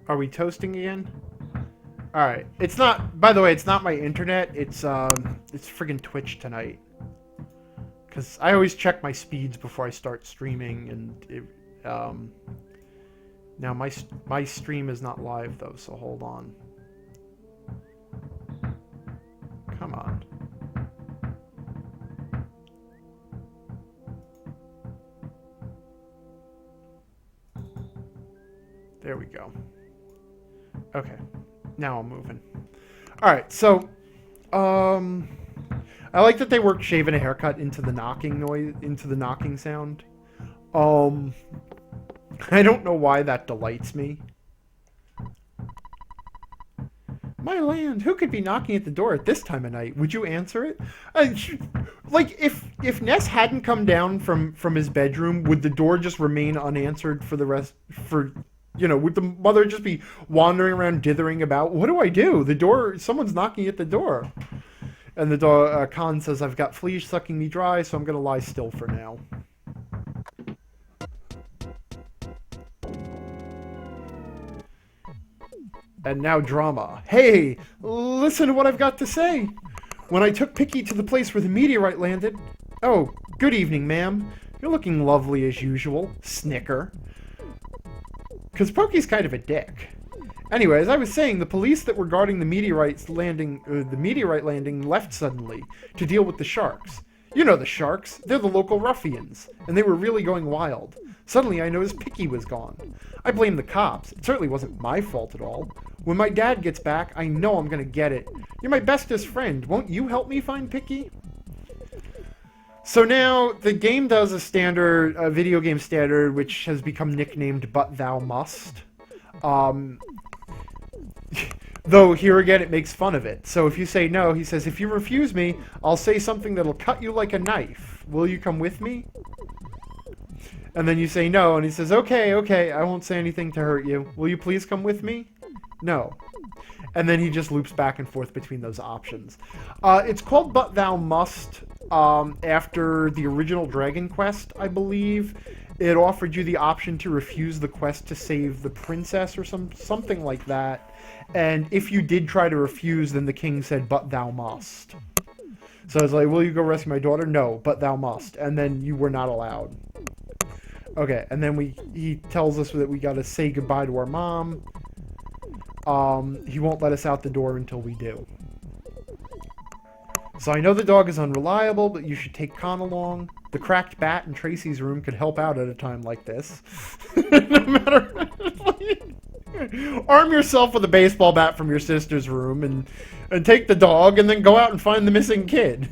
Are we toasting again? Alright. It's not, by the way, it's not my internet. It's friggin' Twitch tonight. Because I always check my speeds before I start streaming, and now my stream is not live though, so hold on. Come on. There we go. Okay. Now I'm moving. Alright, so I like that they worked shaving a haircut into the knocking noise, into the knocking sound. I don't know why that delights me. My land, who could be knocking at the door at this time of night? Would you answer it? Like, if Ness hadn't come down from his bedroom, would the door just remain unanswered for the rest, would the mother just be wandering around dithering about, what do I do? The door, someone's knocking at the door. And the dog, Khan says, I've got fleas sucking me dry, so I'm going to lie still for now. And now drama. Hey, listen to what I've got to say. When I took Picky to the place where the meteorite landed... Oh, good evening, ma'am. You're looking lovely as usual. Snicker. Because Pokey's kind of a dick. Anyway, as I was saying, the police that were guarding the meteorite landing left suddenly to deal with the sharks. You know the sharks. They're the local ruffians, and they were really going wild. Suddenly, I noticed Picky was gone. I blame the cops. It certainly wasn't my fault at all. When my dad gets back, I know I'm going to get it. You're my bestest friend. Won't you help me find Picky? So now, the game does a video game standard, which has become nicknamed But Thou Must. Though, here again, it makes fun of it. So if you say no, he says, if you refuse me, I'll say something that'll cut you like a knife. Will you come with me? And then you say no, and he says, okay, I won't say anything to hurt you. Will you please come with me? No. And then he just loops back and forth between those options. It's called But Thou Must, after the original Dragon Quest, I believe. It offered you the option to refuse the quest to save the princess or something like that. And if you did try to refuse, then the king said, but thou must. So it's like, will you go rescue my daughter? No, but thou must. And then you were not allowed. Okay, and then he tells us that we gotta say goodbye to our mom. He won't let us out the door until we do. So I know the dog is unreliable, but you should take Con along. The cracked bat in Tracy's room could help out at a time like this. No matter... Arm yourself with a baseball bat from your sister's room and take the dog and then go out and find the missing kid.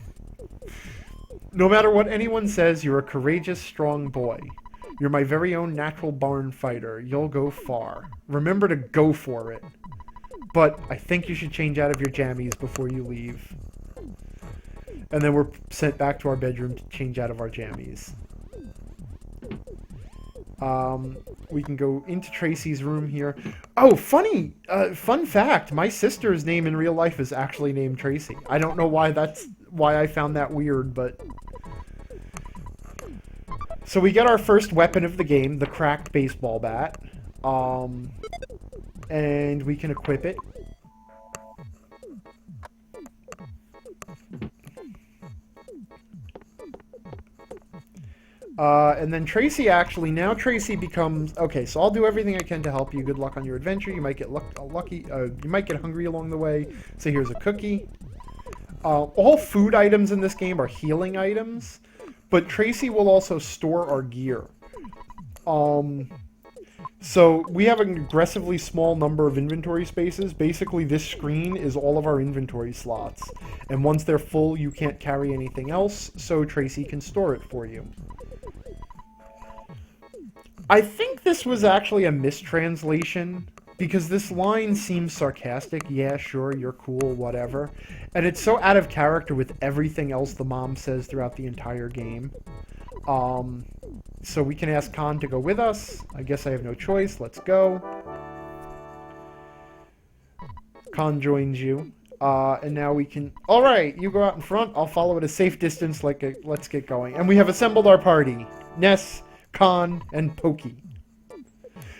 No matter what anyone says, you're a courageous, strong boy. You're my very own natural born fighter. You'll go far. Remember to go for it. But I think you should change out of your jammies before you leave. And then we're sent back to our bedroom to change out of our jammies. We can go into Tracy's room here. Oh, funny! Fun fact, my sister's name in real life is actually named Tracy. I don't know why I found that weird, but... So we get our first weapon of the game, the cracked baseball bat. And we can equip it. And then Tracy now Tracy becomes... Okay, so I'll do everything I can to help you. Good luck on your adventure. You might get you might get hungry along the way. So here's a cookie. All food items in this game are healing items. But Tracy will also store our gear. So we have an aggressively small number of inventory spaces. Basically, this screen is all of our inventory slots. And once they're full, you can't carry anything else, so Tracy can store it for you. I think this was actually a mistranslation, because this line seems sarcastic. Yeah, sure, you're cool, whatever. And it's so out of character with everything else the mom says throughout the entire game. So we can ask Khan to go with us. I guess I have no choice. Let's go. Khan joins you. And now we can... Alright, you go out in front. I'll follow at a safe distance. Let's get going. And we have assembled our party. Ness, Khan, and Pokey.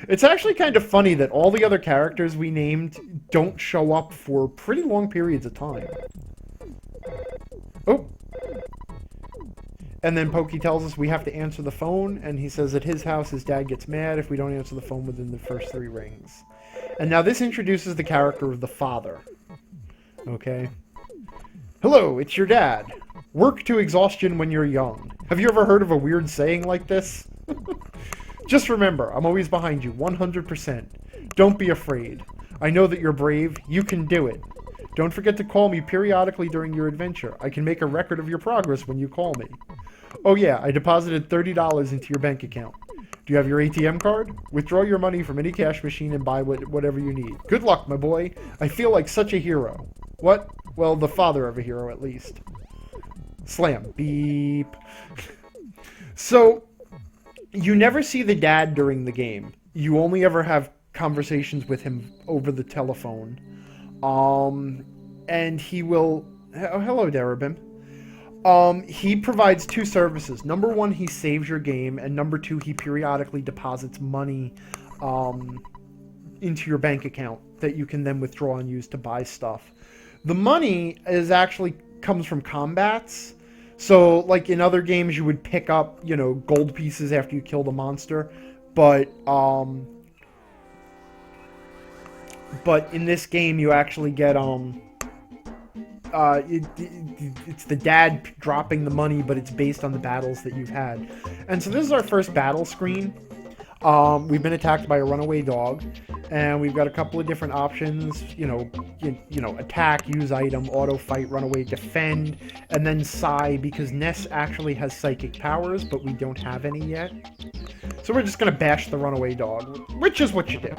It's actually kind of funny that all the other characters we named don't show up for pretty long periods of time. Oh. And then Pokey tells us we have to answer the phone, and he says at his house his dad gets mad if we don't answer the phone within the first 3 rings. And now this introduces the character of the father. Okay. Hello, it's your dad. Work to exhaustion when you're young. Have you ever heard of a weird saying like this? Just remember, I'm always behind you, 100%. Don't be afraid. I know that you're brave. You can do it. Don't forget to call me periodically during your adventure. I can make a record of your progress when you call me. Oh yeah, I deposited $30 into your bank account. Do you have your ATM card? Withdraw your money from any cash machine and buy whatever you need. Good luck, my boy. I feel like such a hero. What? Well, the father of a hero, at least. Slam. Beep. So, you never see the dad during the game. You only ever have conversations with him over the telephone. And he will... Oh, hello, Darabim. He provides 2 services. Number 1, he saves your game, and number 2, he periodically deposits money into your bank account that you can then withdraw and use to buy stuff. The money comes from combats. So, like in other games, you would pick up, gold pieces after you killed a monster, but in this game, you actually get it's the dad dropping the money, but it's based on the battles that you've had. And so this is our first battle screen. We've been attacked by a runaway dog, and we've got a couple of different options. Attack, use item, auto fight, runaway, defend, and then sigh, because Ness actually has psychic powers, but we don't have any yet. So we're just gonna bash the runaway dog, which is what you do.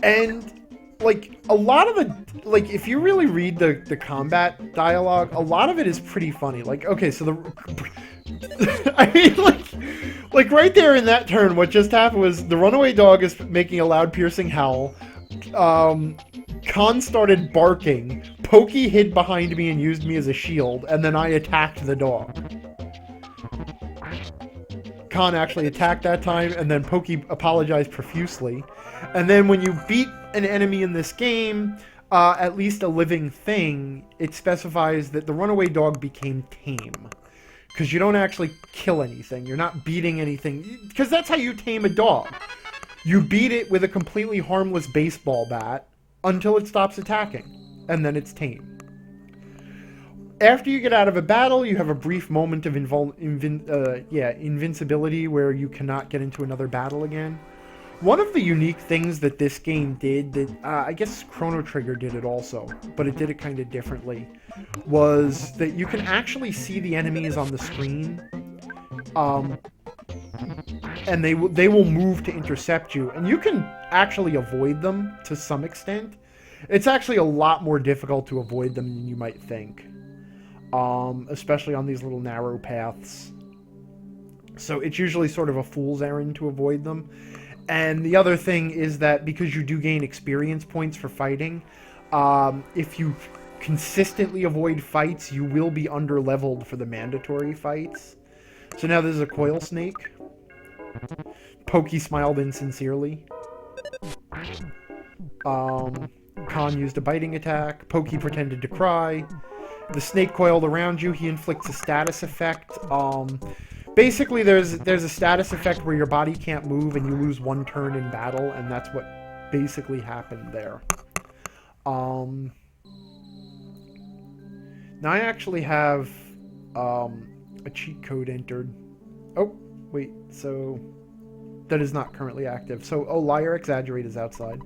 And, a lot of the, if you really read the combat dialogue, a lot of it is pretty funny. Okay, so I mean, right there in that turn, what just happened was the runaway dog is making a loud piercing howl. Khan started barking. Pokey hid behind me and used me as a shield, and then I attacked the dog. Khan actually attacked that time, and then Pokey apologized profusely. And then when you beat an enemy in this game, at least a living thing, it specifies that the runaway dog became tame. Because you don't actually kill anything. You're not beating anything. Because that's how you tame a dog. You beat it with a completely harmless baseball bat until it stops attacking. And then it's tame. After you get out of a battle, you have a brief moment of invincibility where you cannot get into another battle again. One of the unique things that this game did, that I guess Chrono Trigger did it also, but it did it kind of differently, was that you can actually see the enemies on the screen, and they will move to intercept you, and you can actually avoid them to some extent. It's actually a lot more difficult to avoid them than you might think. Especially on these little narrow paths. So it's usually sort of a fool's errand to avoid them. And the other thing is that because you do gain experience points for fighting, if you consistently avoid fights, you will be under-leveled for the mandatory fights. So now this is a coil snake. Pokey smiled insincerely. Khan used a biting attack. Pokey pretended to cry. The snake coiled around you. He inflicts a status effect. Basically, there's a status effect where your body can't move and you lose 1 turn in battle, and that's what basically happened there. Now I actually have a cheat code entered. Oh, wait, so that is not currently active. So, Liar Exaggerate is outside.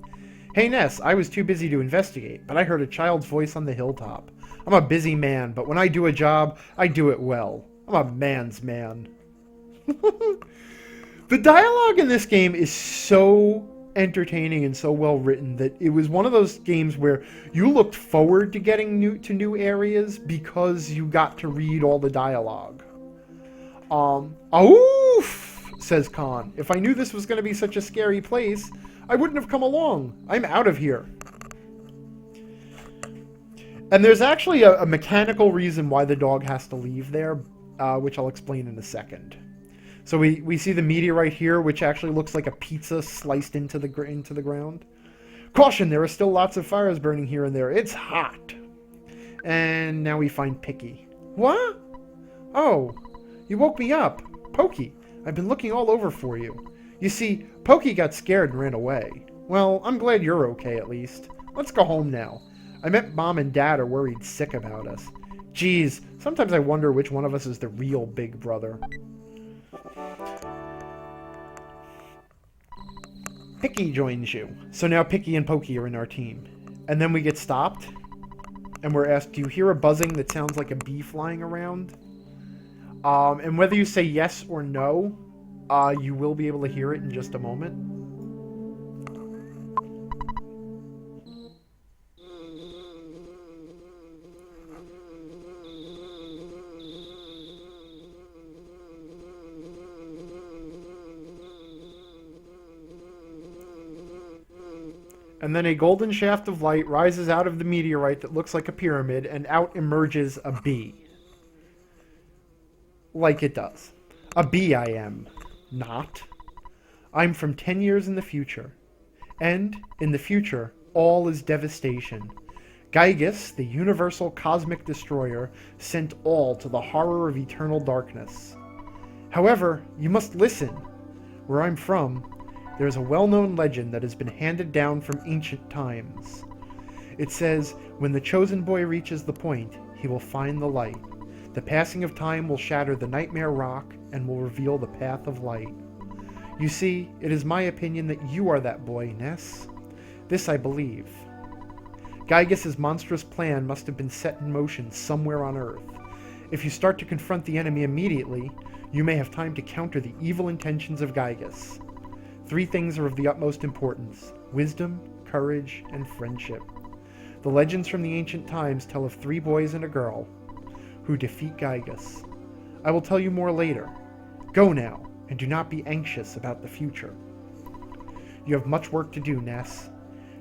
Hey Ness, I was too busy to investigate, but I heard a child's voice on the hilltop. I'm a busy man, but when I do a job, I do it well. I'm a man's man. The dialogue in this game is so entertaining and so well written that it was one of those games where you looked forward to getting to new areas because you got to read all the dialogue. Oof, says Khan. If I knew this was going to be such a scary place, I wouldn't have come along. I'm out of here. And there's actually a mechanical reason why the dog has to leave there, which I'll explain in a second. So we see the meteorite here, which actually looks like a pizza sliced into the ground. Caution, there are still lots of fires burning here and there. It's hot. And now we find Picky. What? Oh, you woke me up. Pokey, I've been looking all over for you. You see, Pokey got scared and ran away. Well, I'm glad you're okay at least. Let's go home now. I bet Mom and Dad are worried sick about us. Geez, sometimes I wonder which one of us is the real big brother. Picky joins you. So now Picky and Pokey are in our team. And then we get stopped. And we're asked, do you hear a buzzing that sounds like a bee flying around? And whether you say yes or no, you will be able to hear it in just a moment. And then a golden shaft of light rises out of the meteorite that looks like a pyramid, and out emerges a bee. Like it does. A bee I am. Not. I'm from 10 years in the future. And, in the future, all is devastation. Gygus, the universal cosmic destroyer, sent all to the horror of eternal darkness. However, you must listen. Where I'm from, there is a well-known legend that has been handed down from ancient times. It says, when the chosen boy reaches the point, he will find the light. The passing of time will shatter the nightmare rock and will reveal the path of light. You see, it is my opinion that you are that boy, Ness. This I believe. Gygus' monstrous plan must have been set in motion somewhere on Earth. If you start to confront the enemy immediately, you may have time to counter the evil intentions of Gygus. 3 things are of the utmost importance: wisdom, courage, and friendship. The legends from the ancient times tell of 3 boys and a girl who defeat Gygus. I will tell you more later. Go now, and do not be anxious about the future. You have much work to do, Ness.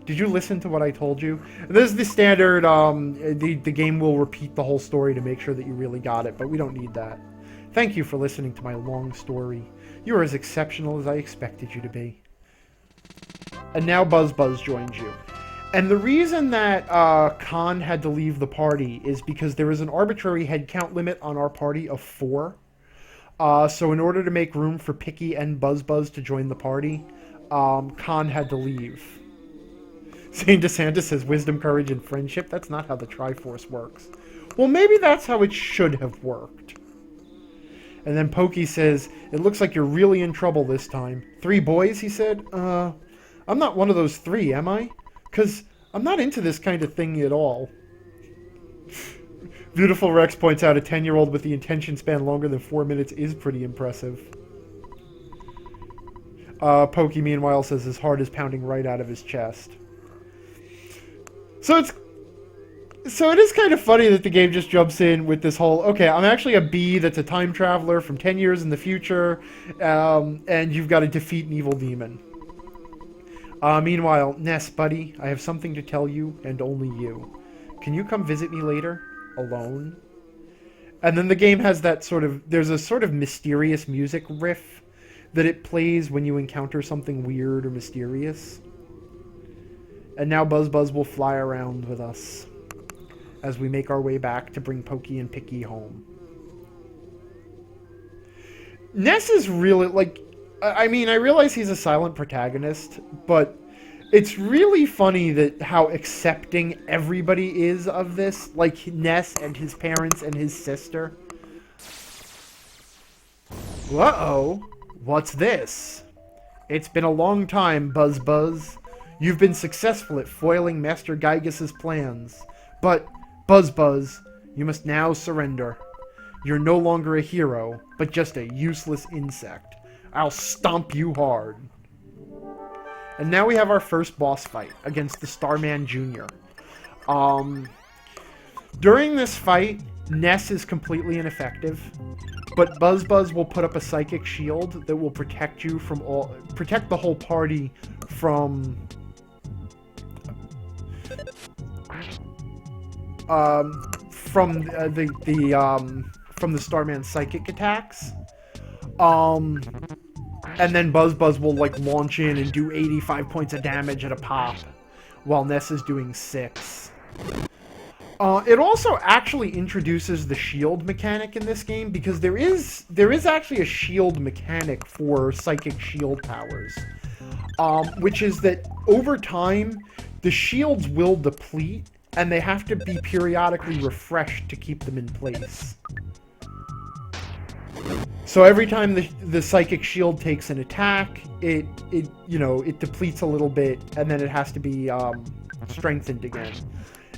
Did you listen to what I told you? This is the standard, the game will repeat the whole story to make sure that you really got it, but we don't need that. Thank you for listening to my long story. You are as exceptional as I expected you to be. And now Buzz joins you. And the reason that Khan had to leave the party is because there is an arbitrary head count limit on our party of 4. So in order to make room for Picky and Buzz to join the party, Khan had to leave. St. DeSantis says wisdom, courage, and friendship. That's not how the Triforce works. Well, maybe that's how it should have worked. And then Pokey says, it looks like you're really in trouble this time. 3 boys, he said. I'm not one of those 3, am I? 'Cause I'm not into this kind of thing at all. Beautiful Rex points out a 10-year-old with the attention span longer than 4 minutes is pretty impressive. Pokey, meanwhile, says his heart is pounding right out of his chest. So it is kind of funny that the game just jumps in with this whole, okay, I'm actually a bee that's a time traveler from 10 years in the future, and you've got to defeat an evil demon. Meanwhile, Ness, buddy, I have something to tell you, and only you. Can you come visit me later? Alone? And then the game has that there's a sort of mysterious music riff that it plays when you encounter something weird or mysterious. And now Buzz will fly around with us as we make our way back to bring Pokey and Picky home. Ness is really, I mean, I realize he's a silent protagonist, but it's really funny that how accepting everybody is of this, like Ness and his parents and his sister. Uh-oh, what's this? It's been a long time, Buzz. You've been successful at foiling Master Gygus' plans, but Buzz, you must now surrender. You're no longer a hero, but just a useless insect. I'll stomp you hard. And now we have our first boss fight against the Starman Jr. During this fight, Ness is completely ineffective, but Buzz will put up a psychic shield that will protect you from protect the whole party from the Starman's psychic attacks. Um, and then Buzz Buzz will like launch in and do 85 points of damage at a pop, while Ness is doing 6. It also actually introduces the shield mechanic in this game, because there is actually a shield mechanic for psychic shield powers, which is that over time the shields will deplete and they have to be periodically refreshed to keep them in place. So every time the psychic shield takes an attack, it depletes a little bit, and then it has to be strengthened again.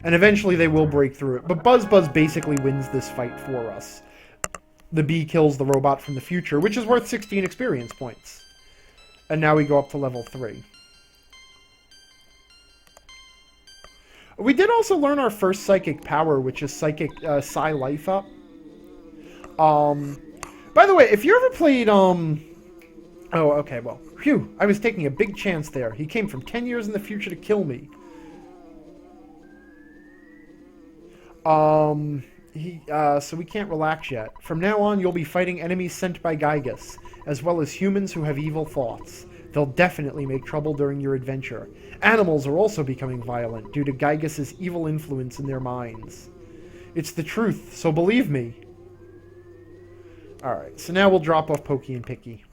And eventually they will break through it. But Buzz Buzz basically wins this fight for us. The bee kills the robot from the future, which is worth 16 experience points. And now we go up to level 3. We did also learn our first psychic power, which is psychic Psi Life Up. By the way, if you ever played oh, okay, well, phew, I was taking a big chance there. He came from 10 years in the future to kill me. So we can't relax yet. From now on, you'll be fighting enemies sent by Gygus, as well as humans who have evil thoughts. They'll definitely make trouble during your adventure. Animals are also becoming violent due to Gygus' evil influence in their minds. It's the truth, so believe me. Alright, so now we'll drop off Pokey and Picky.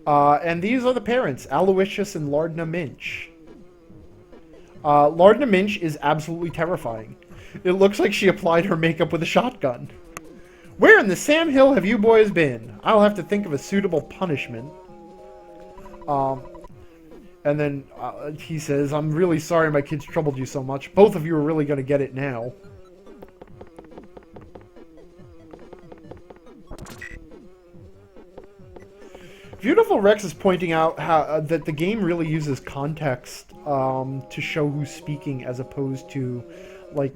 And these are the parents, Aloysius and Lardna Minch. Lardna Minch is absolutely terrifying. It looks like she applied her makeup with a shotgun. Where in the Sam Hill have you boys been? I'll have to think of a suitable punishment. And then he says, I'm really sorry my kids troubled you so much. Both of you are really going to get it now. Beautiful Rex is pointing out how that the game really uses context to show who's speaking, as opposed to like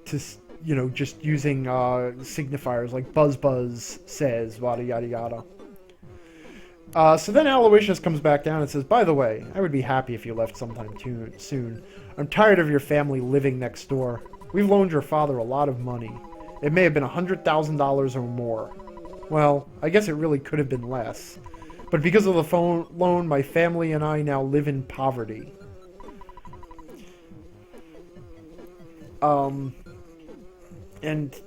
just using signifiers like Buzz Buzz says, yada yada yada. So then Aloysius comes back down and says, by the way, I would be happy if you left sometime soon. I'm tired of your family living next door. We've loaned your father a lot of money. It may have been $100,000 or more. Well, I guess it really could have been less. But because of the loan, my family and I now live in poverty. And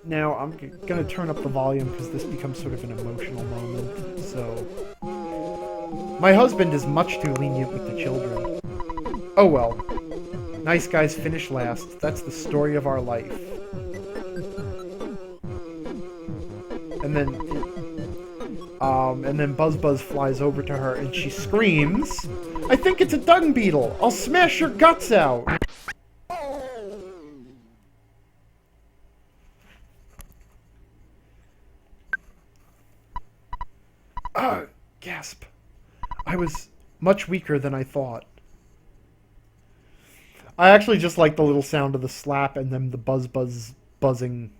now I'm going to turn up the volume because this becomes sort of an emotional moment. So, my husband is much too lenient with the children. Oh well. Nice guys finish last. That's the story of our life. And then Buzz Buzz flies over to her and she screams, I think it's a dung beetle! I'll smash your guts out! Gasp. I was much weaker than I thought. I actually just like the little sound of the slap and then the Buzz Buzz buzzing.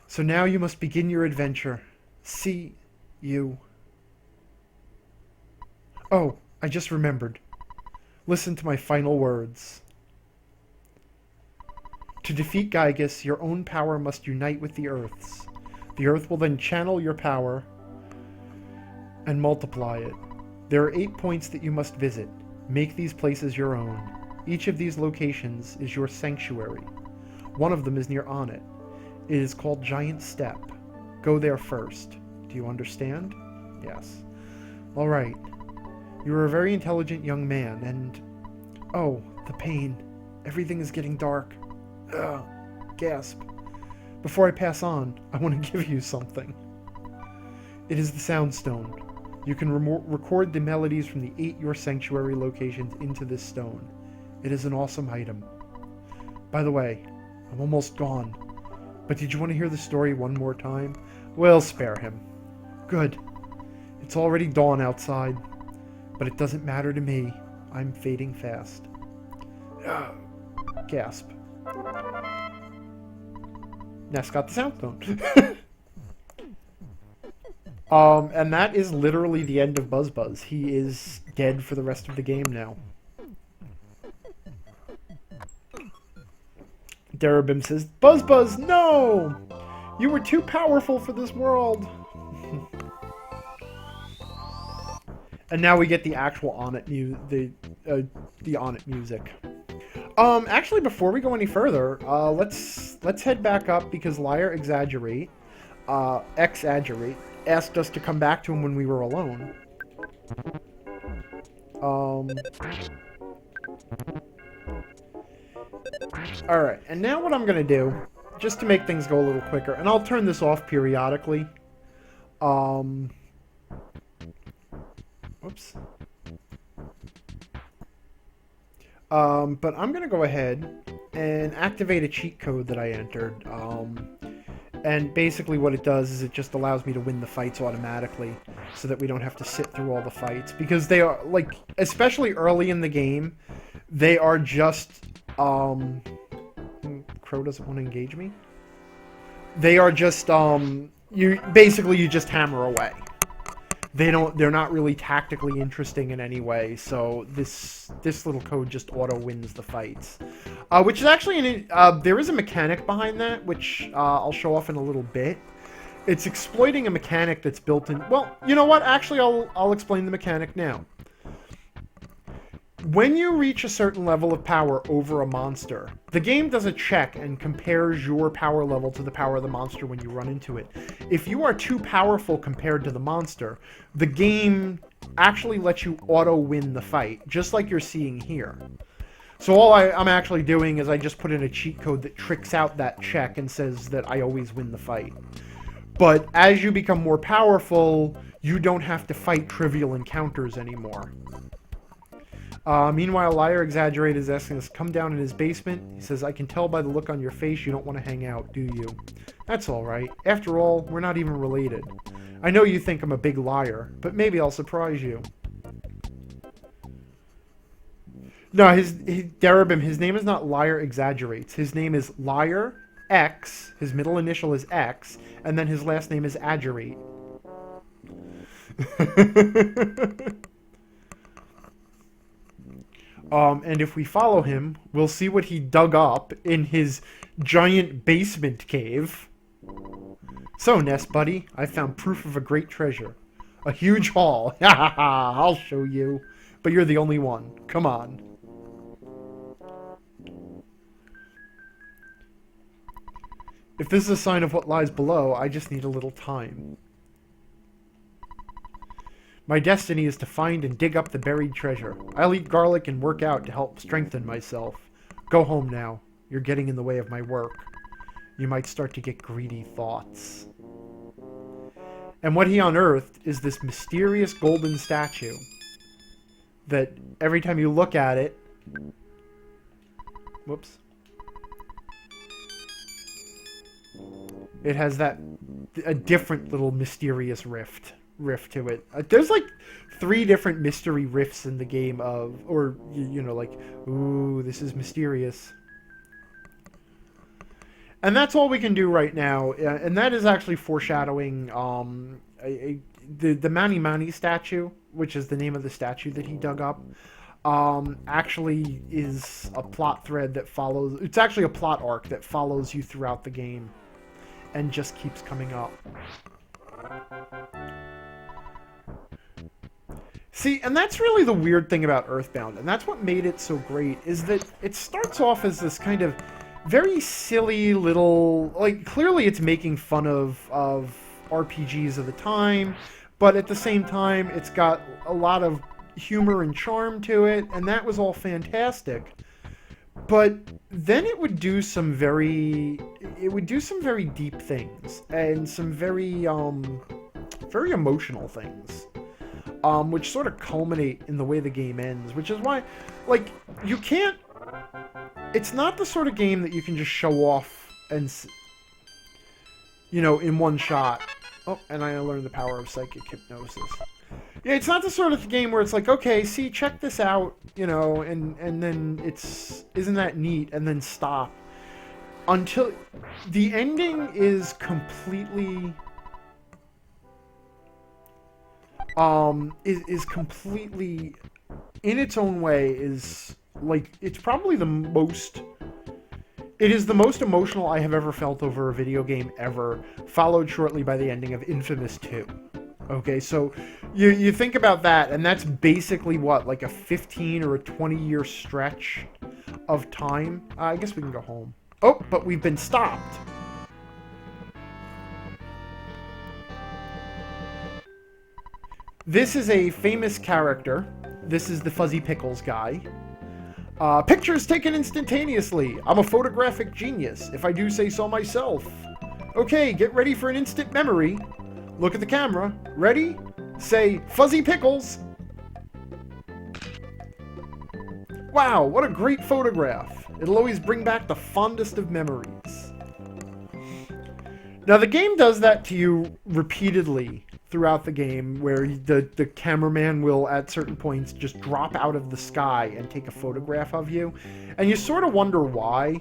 So now you must begin your adventure. See you. Oh, I just remembered. Listen to my final words. To defeat Gygus, your own power must unite with the Earth's. The Earth will then channel your power and multiply it. There are 8 points that you must visit. Make these places your own. Each of these locations is your sanctuary. One of them is near Onnet. It is called Giant Step. Go there first. Do you understand? Yes. All right. You are a very intelligent young man, and... Oh, the pain. Everything is getting dark. Ugh. Gasp. Before I pass on, I want to give you something. It is the Sound Stone. You can record the melodies from the 8 Your Sanctuary locations into this stone. It is an awesome item. By the way, I'm almost gone. But did you want to hear the story one more time? We'll spare him. Good. It's already dawn outside. But it doesn't matter to me. I'm fading fast. Gasp. Ness got the Sound Stone. And that is literally the end of Buzz Buzz. He is dead for the rest of the game now. Darabim says, Buzz Buzz, no! You were too powerful for this world. And now we get the actual Onett the Onett music. Actually, before we go any further, let's head back up because Liar Exaggerate asked us to come back to him when we were alone. Alright, and now what I'm gonna do, just to make things go a little quicker, and I'll turn this off periodically. Whoops. But I'm gonna go ahead and activate a cheat code that I entered. And basically what it does is it just allows me to win the fights automatically so that we don't have to sit through all the fights. Because they are, like, especially early in the game, they are just, Crow doesn't want to engage me? They are just, you just hammer away. They're not really tactically interesting in any way, so this little code just auto wins the fights. Which is actually, there is a mechanic behind that, which I'll show off in a little bit. It's exploiting a mechanic that's built in, well, you know what, actually I'll explain the mechanic now. When you reach a certain level of power over a monster, the game does a check and compares your power level to the power of the monster when you run into it. If you are too powerful compared to the monster, the game actually lets you auto-win the fight, just like you're seeing here. So all I'm actually doing is I just put in a cheat code that tricks out that check and says that I always win the fight. But as you become more powerful, you don't have to fight trivial encounters anymore. Meanwhile, Liar Exaggerate is asking us to come down in his basement. He says, I can tell by the look on your face you don't want to hang out, do you? That's alright. After all, we're not even related. I know you think I'm a big liar, but maybe I'll surprise you. No, Darabim, his name is not Liar Exaggerates. His name is Liar X, his middle initial is X, and then his last name is Aggerate. And if we follow him, we'll see what he dug up in his giant basement cave. So, Nest Buddy, I found proof of a great treasure. A huge haul. Ha ha ha, I'll show you. But you're the only one. Come on. If this is a sign of what lies below, I just need a little time. My destiny is to find and dig up the buried treasure. I'll eat garlic and work out to help strengthen myself. Go home now. You're getting in the way of my work. You might start to get greedy thoughts. And what he unearthed is this mysterious golden statue that every time you look at it... Whoops. It has a different little mysterious rift to it. There's like 3 different mystery rifts in the game of, or you know, like, ooh, this is mysterious. And that's all we can do right now, and that is actually foreshadowing the Mani Mani statue, which is the name of the statue that he dug up. Actually is a plot thread that follows. It's actually a plot arc that follows you throughout the game, and just keeps coming up. See, and that's really the weird thing about Earthbound, and that's what made it so great, is that it starts off as this kind of very silly little... Like, clearly it's making fun of RPGs of the time, but at the same time, it's got a lot of humor and charm to it, and that was all fantastic. But then it would do some very deep things, and some very emotional things. Which sort of culminate in the way the game ends, which is why, like, you can't... It's not the sort of game that you can just show off and, you know, in one shot. Oh, and I learned the power of psychic hypnosis. Yeah, it's not the sort of game where it's like, okay, see, check this out, you know, and then isn't that neat, and then stop. Until the ending is completely... is completely, in its own way, is, like, it's probably the most It is the most emotional I have ever felt over a video game ever, followed shortly by the ending of Infamous 2. Okay, so you think about that, and that's basically what, like a 15 or a 20-year stretch of time? I guess we can go home. Oh, but we've been stopped. This is a famous character. This is the Fuzzy Pickles guy. Pictures taken instantaneously. I'm a photographic genius, if I do say so myself. Okay, get ready for an instant memory. Look at the camera. Ready? Say, Fuzzy Pickles. Wow, what a great photograph. It'll always bring back the fondest of memories. Now, the game does that to you repeatedly throughout the game, where the cameraman will, at certain points, just drop out of the sky and take a photograph of you. And you sort of wonder why.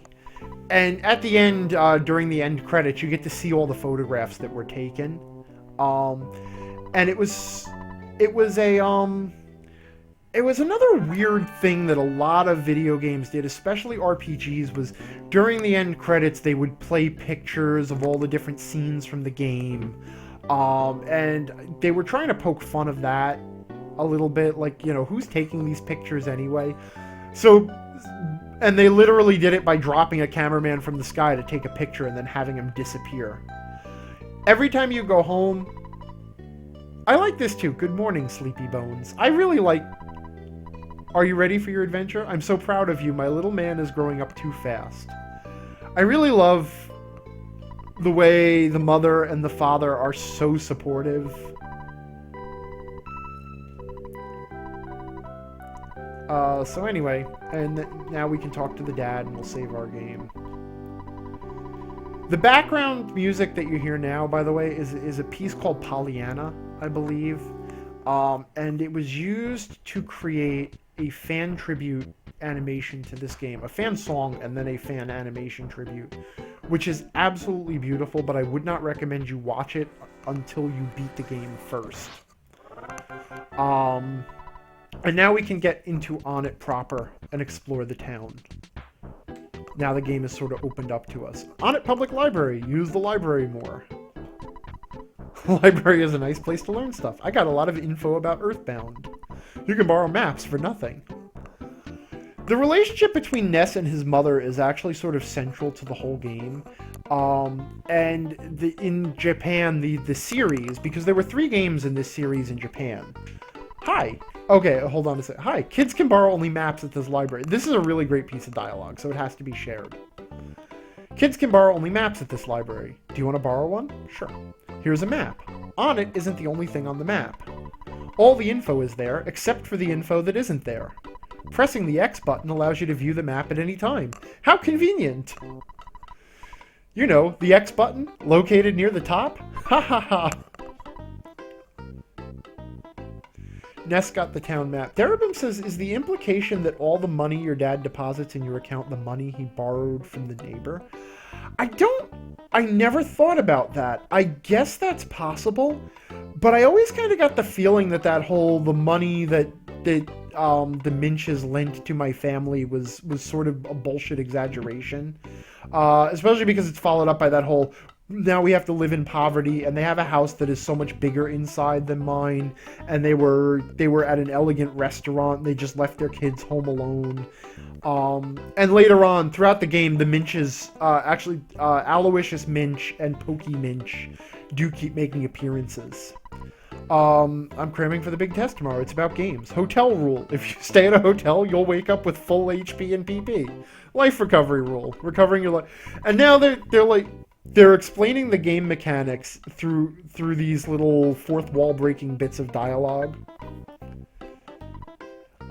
And at the end, during the end credits, you get to see all the photographs that were taken. And it was another weird thing that a lot of video games did, especially RPGs, was during the end credits, they would play pictures of all the different scenes from the game. And they were trying to poke fun of that a little bit, like, you know, who's taking these pictures anyway? So, and they literally did it by dropping a cameraman from the sky to take a picture and then having him disappear. Every time you go home, I like this too. Good morning, Sleepy Bones. I really like... Are you ready for your adventure? I'm so proud of you. My little man is growing up too fast. I really love the way the mother and the father are so supportive. So anyway, and now we can talk to the dad and we'll save our game. The background music that you hear now, by the way, is a piece called Pollyanna, I believe. And it was used to create a fan tribute animation to this game. A fan song and then a fan animation tribute, which is absolutely beautiful, but I would not recommend you watch it until you beat the game first. And now we can get into On It proper and explore the town. Now the game is sort of opened up to us. On It Public Library. Use the library more. The library is a nice place to learn stuff. I got a lot of info about Earthbound. You can borrow maps for nothing. The relationship between Ness and his mother is actually sort of central to the whole game. And in Japan, the series, because there were 3 games in this series in Japan. Hi. Okay, hold on a second. Hi, kids can borrow only maps at this library. This is a really great piece of dialogue, so it has to be shared. Kids can borrow only maps at this library. Do you want to borrow one? Sure. Here's a map. On it isn't the only thing on the map. All the info is there, except for the info that isn't there. Pressing the X button allows you to view the map at any time. How convenient! You know, the X button, located near the top? Ha ha ha! Ness got the town map. Darabim says, is the implication that all the money your dad deposits in your account the money he borrowed from the neighbor? I never thought about that. I guess that's possible, but I always kind of got the feeling that the money that the Minches lent to my family was sort of a bullshit exaggeration. Especially because it's followed up by that whole, now we have to live in poverty, and they have a house that is so much bigger inside than mine, and they were at an elegant restaurant, and they just left their kids home alone. And later on, throughout the game, the Minches, Aloysius Minch and Pokey Minch do keep making appearances. I'm cramming for the big test tomorrow. It's about games. Hotel rule. If you stay at a hotel, you'll wake up with full HP and PP. Life recovery rule. Recovering your life. And now they're explaining the game mechanics through these little fourth wall breaking bits of dialogue.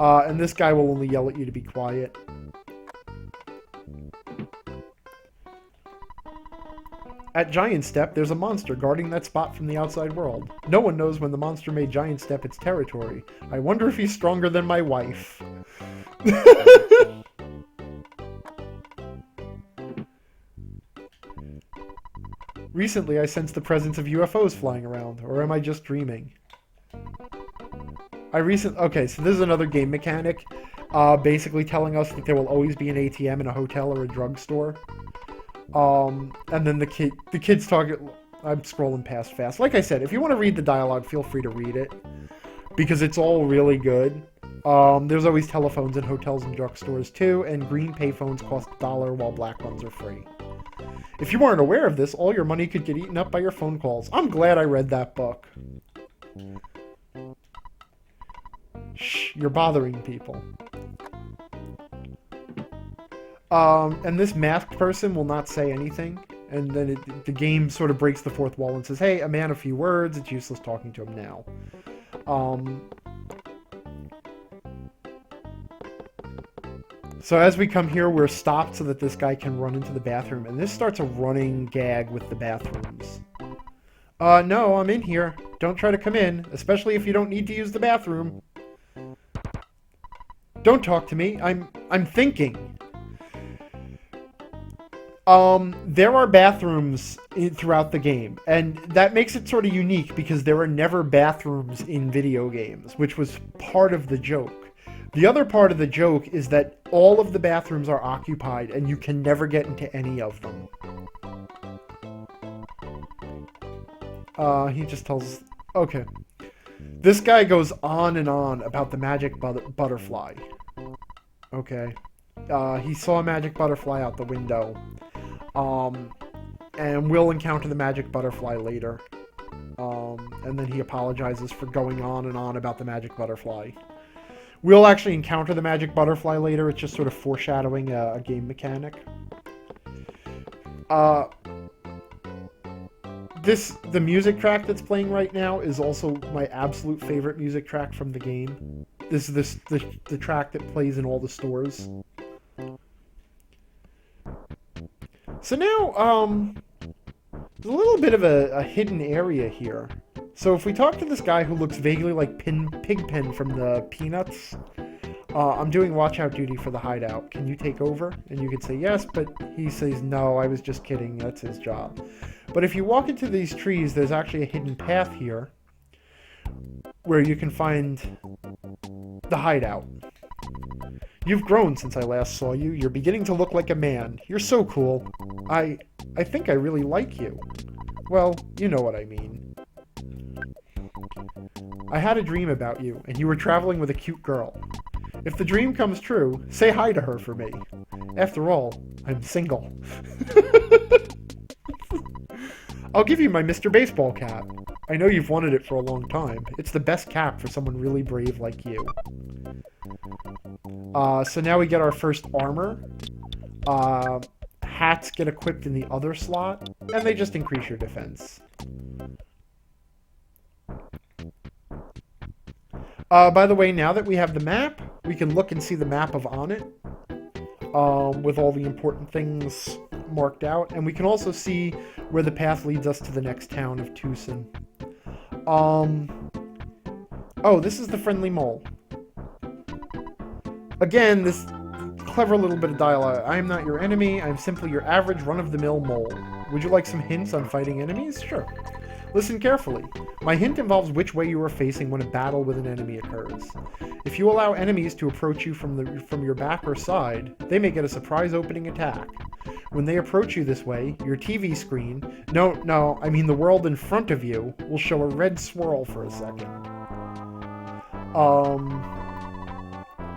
And this guy will only yell at you to be quiet. At Giant Step, there's a monster guarding that spot from the outside world. No one knows when the monster made Giant Step its territory. I wonder if he's stronger than my wife. Recently, I sensed the presence of UFOs flying around, or am I just dreaming? Okay, so this is another game mechanic. basically telling us that there will always be an ATM in a hotel or a drugstore. And then the kid's talking. I'm scrolling past fast. Like I said, if you want to read the dialogue, feel free to read it because it's all really good. There's always telephones in hotels and drugstores too, and green payphones cost $1 while black ones are free. If you weren't aware of this, all your money could get eaten up by your phone calls. I'm glad I read that book. Shh, you're bothering people. And this masked person will not say anything. And then the game sort of breaks the fourth wall and says, hey, a man of few words, it's useless talking to him now. So as we come here, we're stopped so that this guy can run into the bathroom. And this starts a running gag with the bathrooms. No, I'm in here. Don't try to come in, especially if you don't need to use the bathroom. Don't talk to me. I'm thinking. There are bathrooms throughout the game, and that makes it sort of unique because there are never bathrooms in video games, which was part of the joke. The other part of the joke is that all of the bathrooms are occupied and you can never get into any of them. He just tells... Okay. This guy goes on and on about the magic butterfly. Okay. He saw a magic butterfly out the window. And we'll encounter the magic butterfly later. And then he apologizes for going on and on about the magic butterfly. We'll actually encounter the magic butterfly later. It's just sort of foreshadowing a game mechanic. The music track that's playing right now is also my absolute favorite music track from the game. This is the track that plays in all the stores. So now, there's a little bit of a hidden area here. So if we talk to this guy who looks vaguely like Pigpen from the Peanuts, I'm doing watch out duty for the hideout. Can you take over? And you could say yes, but he says, no, I was just kidding. That's his job. But if you walk into these trees, there's actually a hidden path here where you can find the hideout. You've grown since I last saw you. You're beginning to look like a man. You're so cool. I think I really like you. Well, you know what I mean. I had a dream about you, and you were traveling with a cute girl. If the dream comes true, say hi to her for me. After all, I'm single. I'll give you my Mr. Baseball cap. I know you've wanted it for a long time. It's the best cap for someone really brave like you. So now we get our first armor. Hats get equipped in the other slot, and they just increase your defense. By the way, now that we have the map, we can look and see the map of On It, with all the important things marked out, and we can also see where the path leads us to the next town of Tucson. Oh, this is the friendly mole. Again, this clever little bit of dialogue. I am not your enemy, I am simply your average run-of-the-mill mole. Would you like some hints on fighting enemies? Sure. Listen carefully. My hint involves which way you are facing when a battle with an enemy occurs. If you allow enemies to approach you from your back or side, they may get a surprise opening attack. When they approach you this way, your TV screen, no, I mean the world in front of you, will show a red swirl for a second.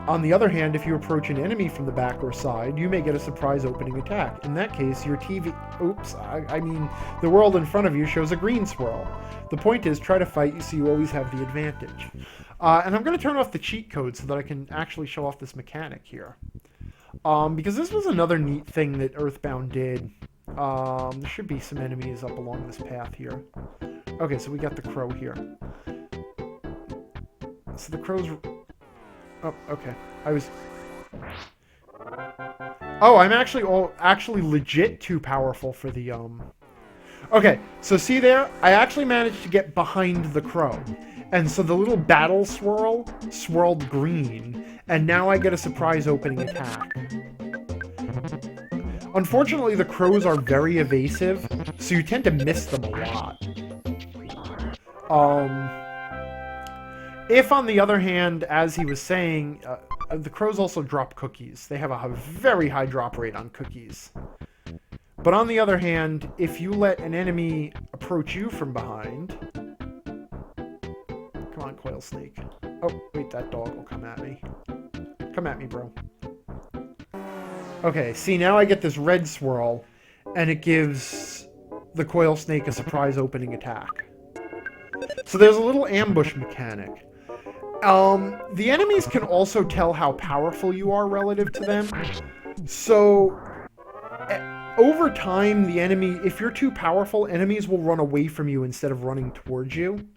On the other hand, if you approach an enemy from the back or side, you may get a surprise opening attack. In that case, your TV... Oops, I mean, the world in front of you shows a green swirl. The point is, try to fight so you always have the advantage. And I'm going to turn off the cheat code so that I can actually show off this mechanic here. Because this was another neat thing that Earthbound did. There should be some enemies up along this path here. Okay, so we got the crow here. So the crow's... Oh, okay. Oh, I'm actually legit too powerful for the, Okay, so see there? I actually managed to get behind the crow. And so the little battle swirl swirled green, and now I get a surprise opening attack. Unfortunately, the crows are very evasive, so you tend to miss them a lot. If, on the other hand, as he was saying, the crows also drop cookies. They have a very high drop rate on cookies. But on the other hand, if you let an enemy approach you from behind... Come on, Coil Snake. Oh, wait, that dog will come at me. Come at me, bro. Okay, see, now I get this red swirl, and it gives the Coil Snake a surprise opening attack. So there's a little ambush mechanic. The enemies can also tell how powerful you are relative to them. So, over time, the enemy, if you're too powerful, enemies will run away from you instead of running towards you,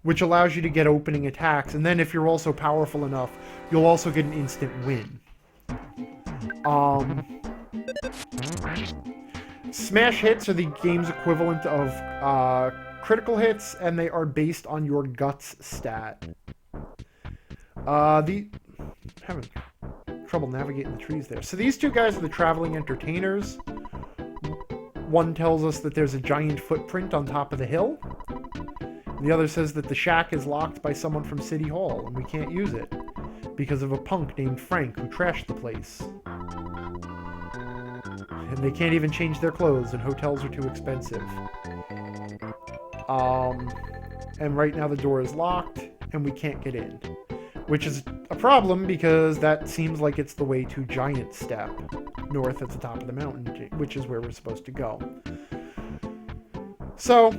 which allows you to get opening attacks. And then if you're also powerful enough, you'll also get an instant win. Smash hits are the game's equivalent of critical hits, and they are based on your guts stat. Having trouble navigating the trees there. So these two guys are the traveling entertainers. One tells us that there's a giant footprint on top of the hill. The other says that the shack is locked by someone from City Hall, and we can't use it because of a punk named Frank who trashed the place. And they can't even change their clothes, and hotels are too expensive. And right now the door is locked, and we can't get in. Which is a problem, because that seems like it's the way to Giant Step, north at the top of the mountain, which is where we're supposed to go. So,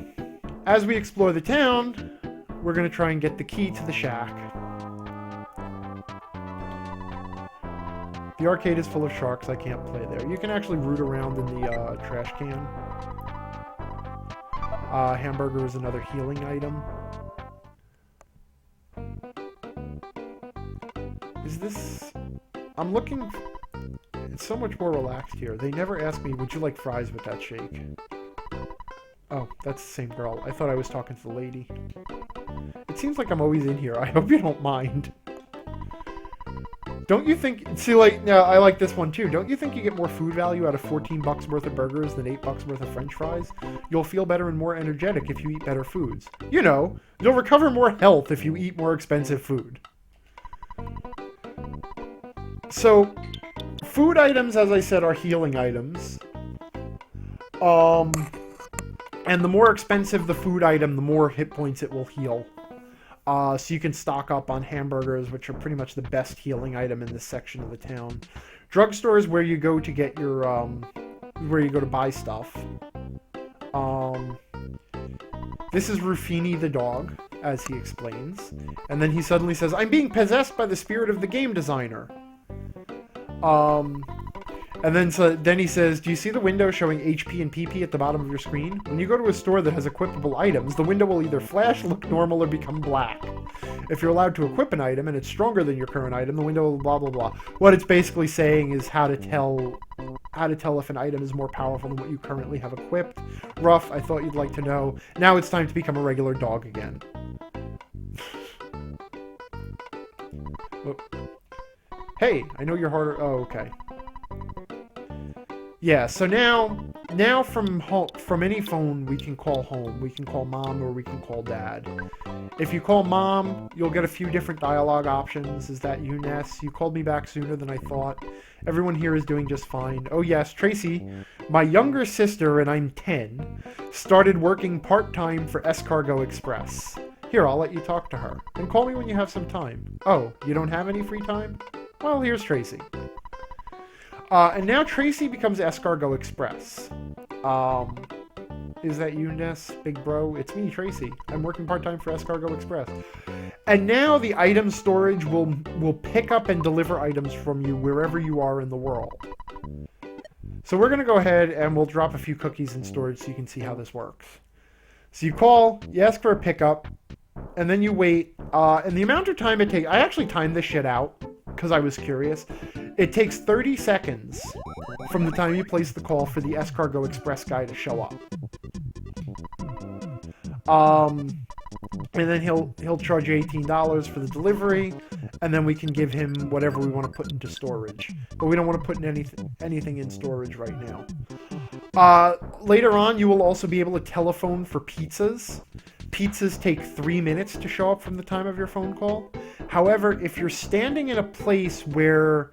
as we explore the town, we're going to try and get the key to the shack. The arcade is full of sharks. I can't play there. You can actually root around in the trash can. Hamburger is another healing item. Is this... I'm looking... It's so much more relaxed here. They never ask me, would you like fries with that shake? Oh, that's the same girl. I thought I was talking to the lady. It seems like I'm always in here. I hope you don't mind. Don't you think... See, like, no, I like this one too. Don't you think you get more food value out of 14 bucks worth of burgers than 8 bucks worth of french fries? You'll feel better and more energetic if you eat better foods. You know, you'll recover more health if you eat more expensive food. So, food items, as I said, are healing items. And the more expensive the food item, the more hit points it will heal. So you can stock up on hamburgers, which are pretty much the best healing item in this section of the town. Drugstore is where you go to get your, where you go to buy stuff. This is Rufini the dog, as he explains. And then he suddenly says, I'm being possessed by the spirit of the game designer. And then he says, do you see the window showing HP and PP at the bottom of your screen? When you go to a store that has equipable items, the window will either flash, look normal, or become black. If you're allowed to equip an item and it's stronger than your current item, the window will blah blah blah. What it's basically saying is how to tell if an item is more powerful than what you currently have equipped. Rough, I thought you'd like to know. Now it's time to become a regular dog again. Hey, I know you're harder. Oh, okay. Yeah, so now from any phone we can call home. We can call mom or we can call dad. If you call mom, you'll get a few different dialogue options. Is that you, Ness? You called me back sooner than I thought. Everyone here is doing just fine. Oh yes, Tracy, my younger sister, and I'm 10, started working part-time for Escargot Express. Here, I'll let you talk to her. And call me when you have some time. Oh, you don't have any free time? Well, here's Tracy. And now Tracy becomes Escargot Express. Is that you, Ness? Big bro? It's me, Tracy. I'm working part-time for Escargot Express. And now the item storage will pick up and deliver items from you wherever you are in the world. So we're going to go ahead and we'll drop a few cookies in storage so you can see how this works. So you call, you ask for a pickup, and then you wait. And the amount of time it takes... I actually timed this shit out because I was curious. It takes 30 seconds from the time you place the call for the Escargot Express guy to show up. And then he'll charge you $18 for the delivery, and then we can give him whatever we want to put into storage. But we don't want to put in anything in storage right now. Later on, you will also be able to telephone for pizzas. Pizzas take 3 minutes to show up from the time of your phone call. However, if you're standing in a place where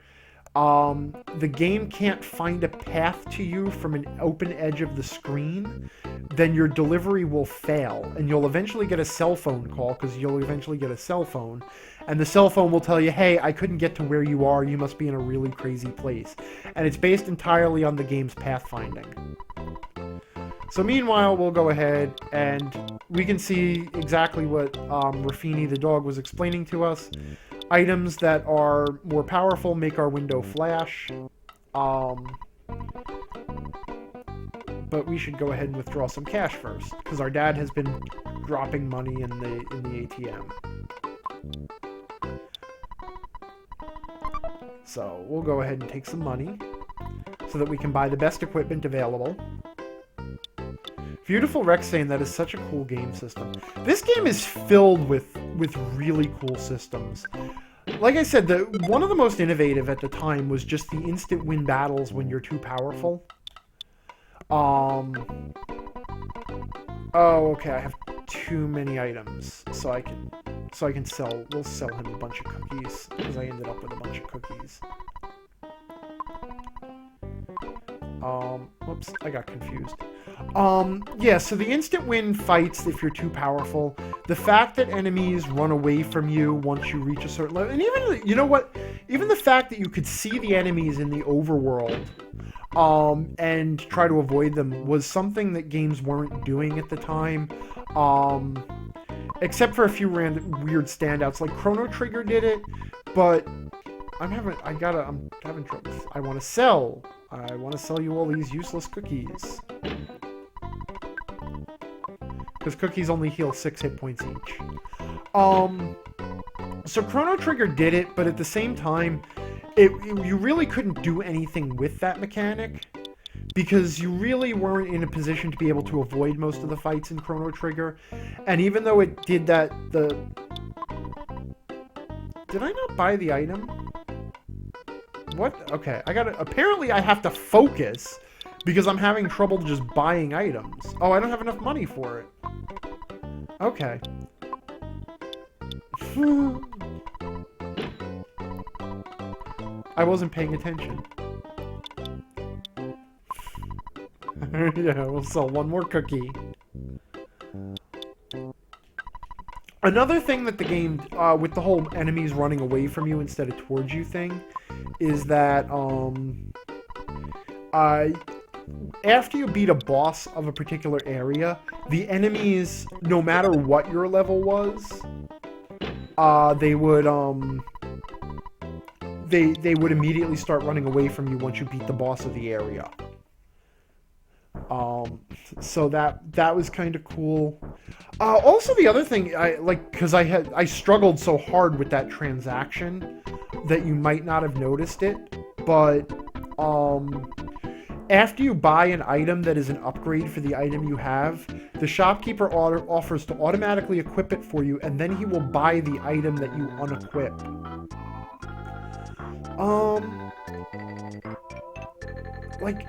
the game can't find a path to you from an open edge of the screen, then your delivery will fail, and you'll eventually get a cell phone call, because you'll eventually get a cell phone, and the cell phone will tell you, hey, I couldn't get to where you are, you must be in a really crazy place. And it's based entirely on the game's pathfinding. So meanwhile, we'll go ahead and we can see exactly what Rafini the dog was explaining to us. Items that are more powerful make our window flash. But we should go ahead and withdraw some cash first, because our dad has been dropping money in the ATM. So we'll go ahead and take some money so that we can buy the best equipment available. Beautiful Rex saying that is such a cool game system. This game is filled with really cool systems. Like I said, one of the most innovative at the time was just the instant win battles when you're too powerful. Oh, okay, I have too many items, so I can sell. We'll sell him a bunch of cookies because I ended up with a bunch of cookies. Whoops, I got confused. Yeah, so the instant win fights if you're too powerful. The fact that enemies run away from you once you reach a certain level, and even, you know what? Even the fact that you could see the enemies in the overworld, and try to avoid them was something that games weren't doing at the time. Except for a few random weird standouts, like Chrono Trigger did it, but I'm having trouble. I want to sell you all these useless cookies. Because cookies only heal 6 hit points each. So Chrono Trigger did it, but at the same time, you really couldn't do anything with that mechanic, because you really weren't in a position to be able to avoid most of the fights in Chrono Trigger. And even though it did that, Did I not buy the item? What? Okay, apparently I have to focus, because I'm having trouble just buying items. Oh, I don't have enough money for it. Okay. I wasn't paying attention. Yeah, we'll sell one more cookie. Another thing that the game, with the whole enemies running away from you instead of towards you thing, is that, after you beat a boss of a particular area, the enemies, no matter what your level was, they would immediately start running away from you once you beat the boss of the area. So that was kind of cool. Also, the other thing, because I struggled so hard with that transaction that you might not have noticed it, but after you buy an item that is an upgrade for the item you have, the shopkeeper offers to automatically equip it for you, and then he will buy the item that you unequip.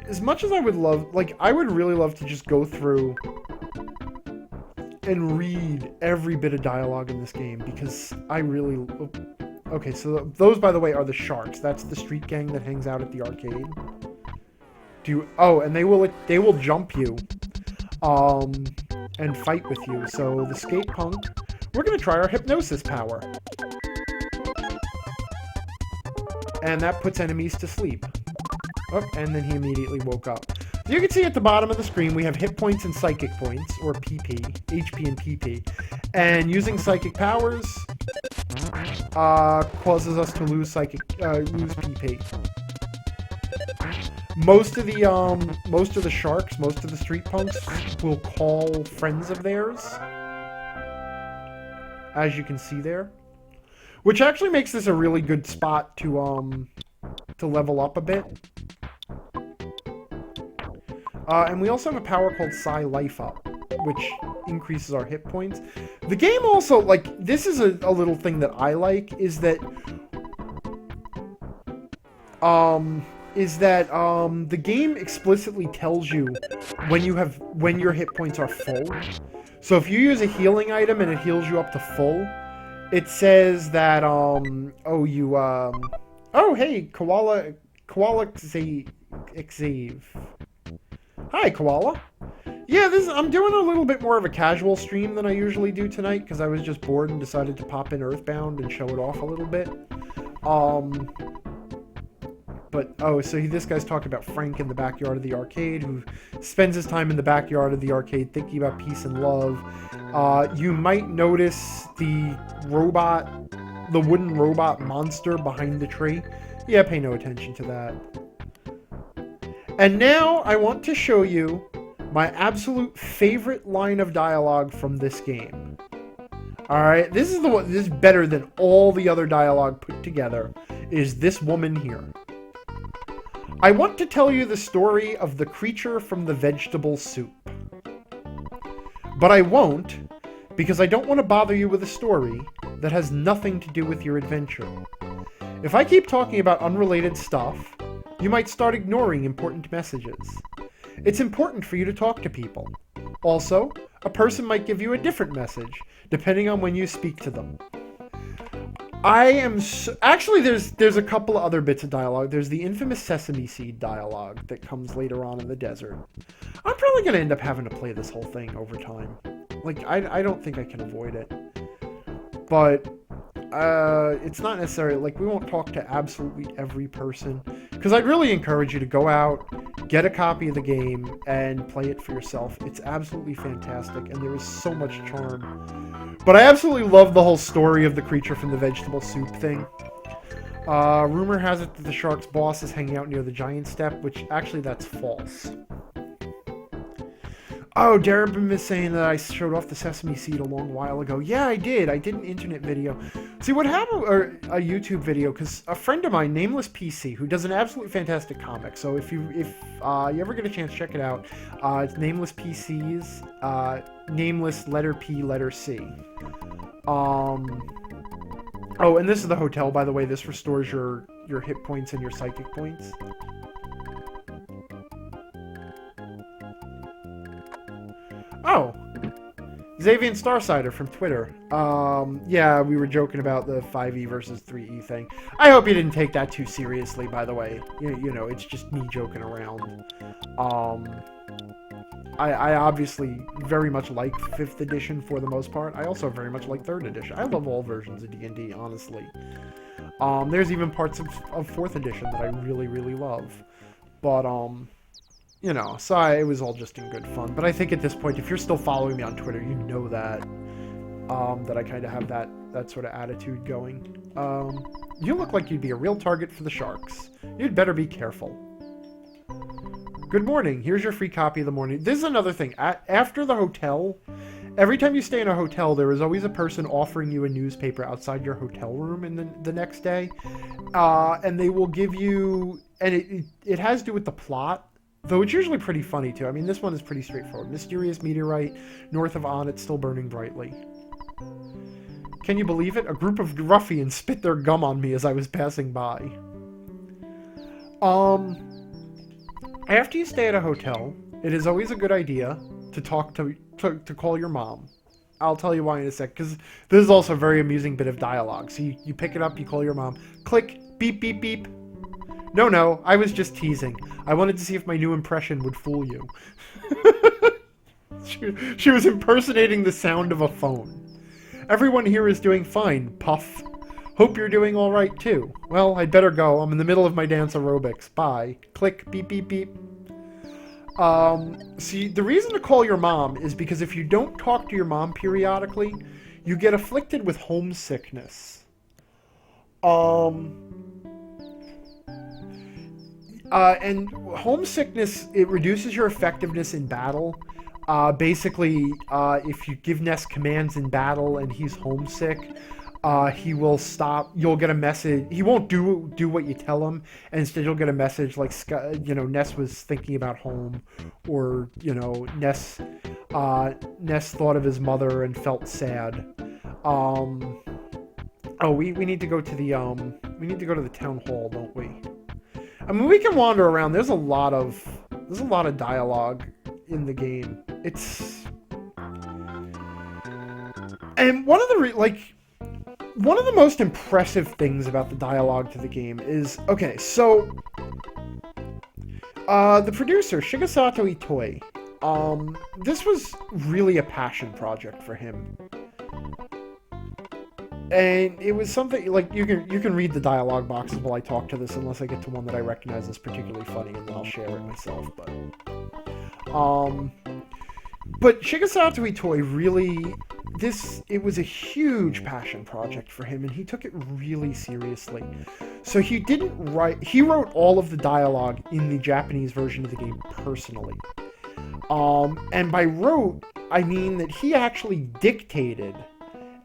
As much as I would love, I would really love to just go through and read every bit of dialogue in this game, because I really... Okay, so those, by the way, are the sharks. That's the street gang that hangs out at the arcade. And they will jump you, and fight with you. So the skate punk, we're gonna try our hypnosis power, and that puts enemies to sleep. Oh, and then he immediately woke up. So you can see at the bottom of the screen we have hit points and psychic points, or PP, HP and PP, and using psychic powers causes us to lose PP. Most of the sharks, most of the street punks will call friends of theirs, as you can see there, which actually makes this a really good spot to level up a bit. And we also have a power called Psi Life Up, which increases our hit points. The game also, this is a little thing that I like, is that the game explicitly tells you when your hit points are full. So if you use a healing item and it heals you up to full, It says that oh you oh hey Koala Xave. Hi Koala. Yeah, I'm doing a little bit more of a casual stream than I usually do tonight because I was just bored and decided to pop in Earthbound and show it off a little bit. But, oh, so this guy's talking about Frank in the backyard of the arcade, who spends his time in the backyard of the arcade thinking about peace and love. You might notice the wooden robot monster behind the tree. Yeah, pay no attention to that. And now I want to show you my absolute favorite line of dialogue from this game. Alright, this is better than all the other dialogue put together, is this woman here. I want to tell you the story of the creature from the vegetable soup. But I won't, because I don't want to bother you with a story that has nothing to do with your adventure. If I keep talking about unrelated stuff, you might start ignoring important messages. It's important for you to talk to people. Also, a person might give you a different message, depending on when you speak to them. Actually, there's a couple of other bits of dialogue. There's the infamous sesame seed dialogue that comes later on in the desert. I'm probably going to end up having to play this whole thing over time. Like, I don't think I can avoid it. But, it's not necessary. Like, we won't talk to absolutely every person. Because I'd really encourage you to go out, get a copy of the game, and play it for yourself. It's absolutely fantastic, and there is so much charm. But I absolutely love the whole story of the creature from the vegetable soup thing. Rumor has it that the shark's boss is hanging out near the giant step, which actually that's false. Oh, Darabin is saying that I showed off the sesame seed a long while ago. Yeah, I did. I did an internet video. See, what happened, or a YouTube video, because a friend of mine, Nameless PC, who does an absolutely fantastic comic, so if you ever get a chance, check it out. It's Nameless PC's, Nameless letter P, letter C. Oh, and this is the hotel, by the way. This restores your hit points and your psychic points. Oh, Xavier Starsider from Twitter. Yeah, we were joking about the 5e versus 3e thing. I hope you didn't take that too seriously, by the way. You know, it's just me joking around. I obviously very much like 5th edition for the most part. I also very much like 3rd edition. I love all versions of D&D, honestly. There's even parts of 4th edition that I really, really love. But, you know, so it was all just in good fun. But I think at this point, if you're still following me on Twitter, you know that that I kind of have that sort of attitude going. You look like you'd be a real target for the sharks. You'd better be careful. Good morning. Here's your free copy of the morning. This is another thing. After the hotel, every time you stay in a hotel, there is always a person offering you a newspaper outside your hotel room in the next day. And they will give you... And it has to do with the plot. Though it's usually pretty funny, too. I mean, this one is pretty straightforward. Mysterious meteorite, north of On, it's still burning brightly. Can you believe it? A group of ruffians spit their gum on me as I was passing by. After you stay at a hotel, it is always a good idea to to call your mom. I'll tell you why in a sec, because this is also a very amusing bit of dialogue. So you pick it up, you call your mom, click, beep, beep, beep. No, I was just teasing. I wanted to see if my new impression would fool you. She was impersonating the sound of a phone. Everyone here is doing fine, Puff. Hope you're doing all right, too. Well, I'd better go. I'm in the middle of my dance aerobics. Bye. Click, beep, beep, beep. See, the reason to call your mom is because if you don't talk to your mom periodically, you get afflicted with homesickness. And homesickness, it reduces your effectiveness in battle. Basically, if you give Ness commands in battle and he's homesick, he will stop. You'll get a message. He won't do what you tell him, and instead you'll get a message like, you know, Ness was thinking about home, or, you know, Ness thought of his mother and felt sad. Oh, we need to go to the town hall, don't we? I mean, we can wander around. There's a lot of dialogue in the game. And one of the one of the most impressive things about the dialogue to the game is, okay, so the producer, Shigesato Itoi, this was really a passion project for him. And it was something, like, you can read the dialogue boxes while I talk to this, unless I get to one that I recognize as particularly funny, and then I'll share it myself, but Shigesato Itoi really, it was a huge passion project for him, and he took it really seriously. So he wrote all of the dialogue in the Japanese version of the game personally. And by wrote, I mean that he actually dictated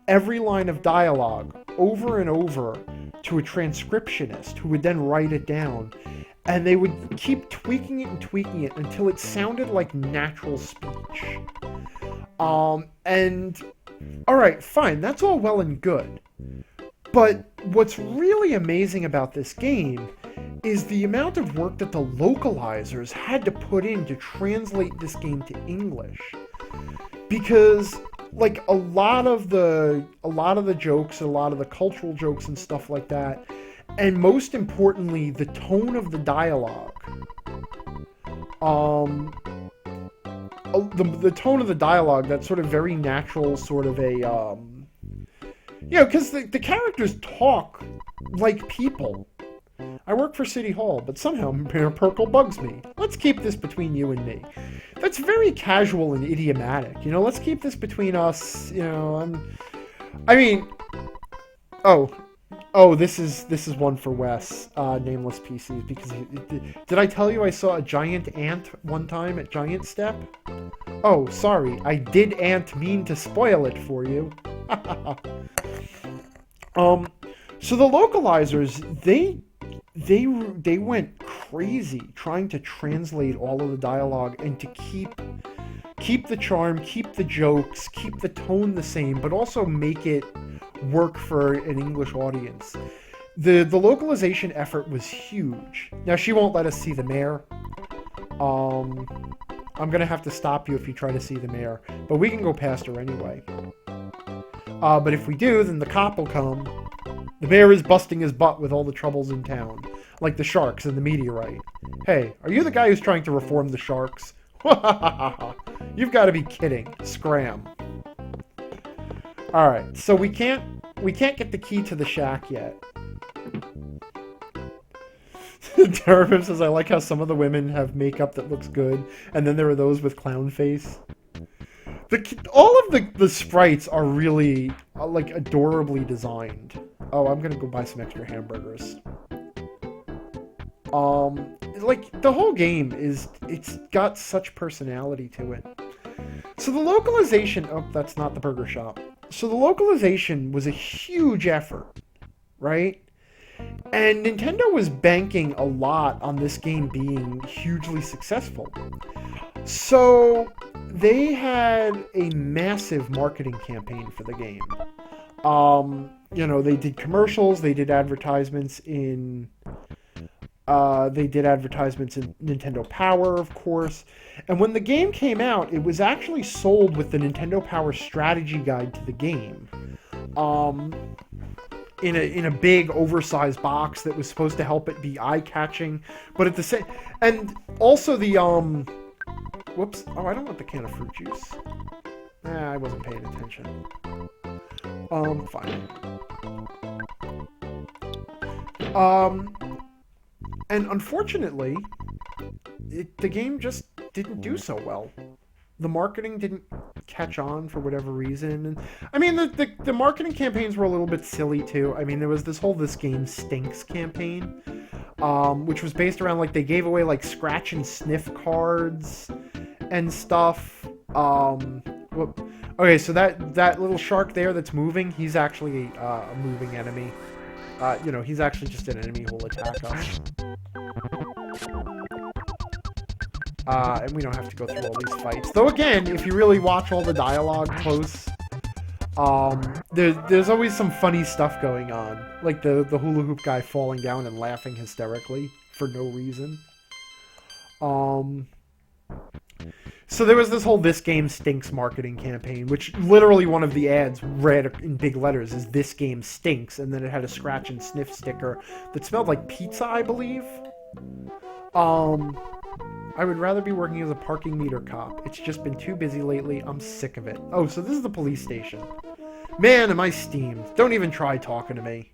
every line of dialogue over and over to a transcriptionist who would then write it down, and they would keep tweaking it until it sounded like natural speech. And alright, fine, that's all well and good. But what's really amazing about this game is the amount of work that the localizers had to put in to translate this game to English. Because, like, a lot of the jokes, a lot of the cultural jokes and stuff like that, and most importantly, the tone of the dialogue. The tone of the dialogue, that sort of very natural sort of a, because the characters talk like people. I work for City Hall, but somehow Mayor Perkle bugs me. Let's keep this between you and me. That's very casual and idiomatic, let's keep this between us, this is one for Wes, Nameless PCs, because did I tell you I saw a giant ant one time at Giant Step? Oh, sorry, I did mean to spoil it for you. So the localizers, they went crazy trying to translate all of the dialogue and to keep the charm, keep the jokes, keep the tone the same, but also make it work for an English audience. The localization effort was huge. Now, she won't let us see the mayor. I'm gonna have to stop you if you try to see the mayor, but we can go past her anyway. But if we do, then the cop will come. The mayor is busting his butt with all the troubles in town, like the sharks and the meteorite. Hey, are you the guy who's trying to reform the sharks? You've got to be kidding. Scram. Alright, so we can't get the key to the shack yet. Terrapim says, I like how some of the women have makeup that looks good, and then there are those with clown face. All of the sprites are really, like, adorably designed. Oh, I'm gonna go buy some extra hamburgers. Like, the whole game it's got such personality to it. So the localization, oh, that's not the burger shop. So the localization was a huge effort, right? And Nintendo was banking a lot on this game being hugely successful. So they had a massive marketing campaign for the game. They did commercials, they did advertisements in Nintendo Power, of course. And when the game came out, it was actually sold with the Nintendo Power strategy guide to the game. In a big oversized box that was supposed to help it be eye-catching, but at the same, and also the whoops, oh, I don't want the can of fruit juice. I wasn't paying attention. Fine. And unfortunately, the game just didn't do so well. The marketing didn't catch on for whatever reason. And I mean, the marketing campaigns were a little bit silly too. I mean, there was this game stinks campaign, which was based around, like, they gave away, like, scratch and sniff cards and stuff. Okay, so that little shark there that's moving, he's actually a moving enemy. He's actually just an enemy who will attack us. And we don't have to go through all these fights. Though again, if you really watch all the dialogue close, there's always some funny stuff going on. Like the hula hoop guy falling down and laughing hysterically for no reason. So there was this whole "This Game Stinks" marketing campaign, which literally one of the ads read in big letters is "This game stinks," and then it had a scratch and sniff sticker that smelled like pizza, I believe. I would rather be working as a parking meter cop. It's just been too busy lately. I'm sick of it. Oh, so this is the police station. Man, am I steamed. Don't even try talking to me.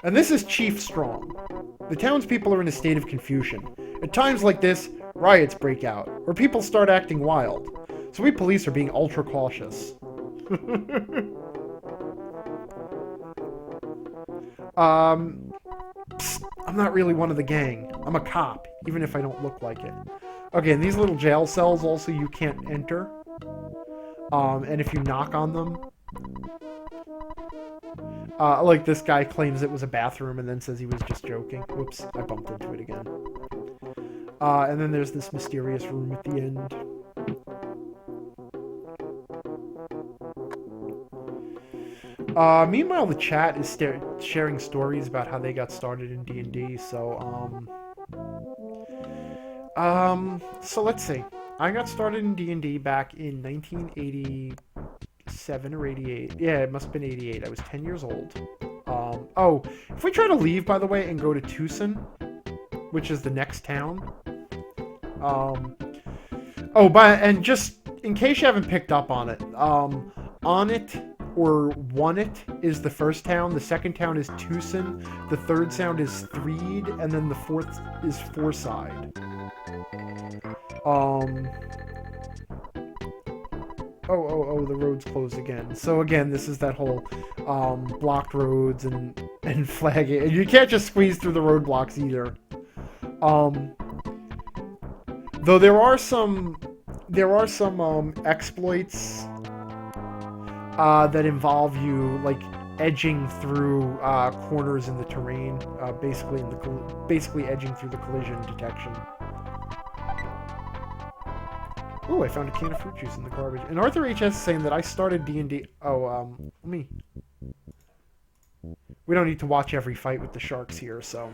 And this is Chief Strong. The townspeople are in a state of confusion. At times like this, riots break out, or people start acting wild. So we police are being ultra cautious. Psst, I'm not really one of the gang. I'm a cop, even if I don't look like it. Okay, and these little jail cells also you can't enter. And if you knock on them... like this guy claims it was a bathroom and then says he was just joking. Whoops, I bumped into it again. And then there's this mysterious room at the end. Meanwhile, the chat is sharing stories about how they got started in D&D, so, so let's see. I got started in D&D back in 1987 or 88. Yeah, it must have been 88. I was 10 years old. Oh, if we try to leave, by the way, and go to Tucson, which is the next town. And just in case you haven't picked up on it, On It or One It is the first town. The second town is Tucson. The third sound is Threed, and then the fourth is Foreside. The road's closed again. So again, this is that whole blocked roads and flagging. And you can't just squeeze through the roadblocks either. Though there are some exploits that involve you like edging through corners in the terrain, basically edging through the collision detection. Ooh, I found a can of fruit juice in the garbage. And Arthur HS is saying that I started D&D... We don't need to watch every fight with the sharks here, so...